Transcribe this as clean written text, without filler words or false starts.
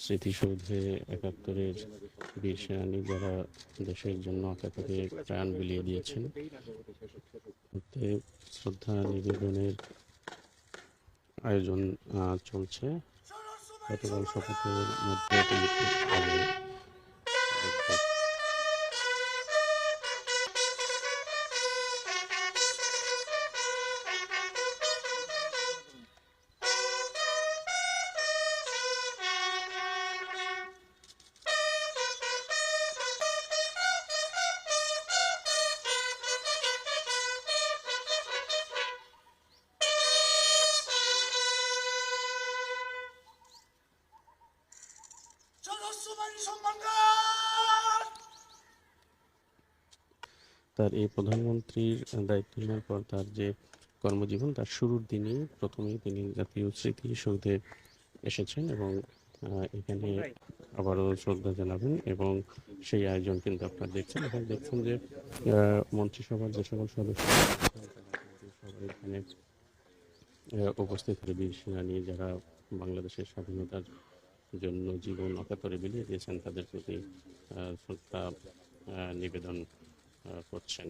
স্মৃতিসৌধে ৭১-এর বীর সেনানী যারা দেশের জন্য একাত্তরে প্রাণ বিলিয়ে দিয়েছেন, শ্রদ্ধা নিবেদনের আয়োজন চলছে। গতকাল শপথের মধ্যে তার এই প্রধানমন্ত্রীর দায়িত্ব নেওয়ার পর তার যে কর্মজীবন, তার শুরুর দিনেই প্রথমেই তিনি জাতীয় স্মৃতিসৌধে এসেছেন এবং এখানে আবারও শ্রদ্ধা জানাবেন এবং সেই আয়োজন কিন্তু আপনারা দেখছেন। এখন দেখছেন যে মন্ত্রিসভার যে সকল সদস্য সবাই এখানে উপস্থিত বীর সেনানী যারা বাংলাদেশের স্বাধীনতার জন্য জীবন অকাতরে বিলিয়ে দিয়েছেন, তাদের প্রতি শ্রদ্ধা নিবেদন করছেন।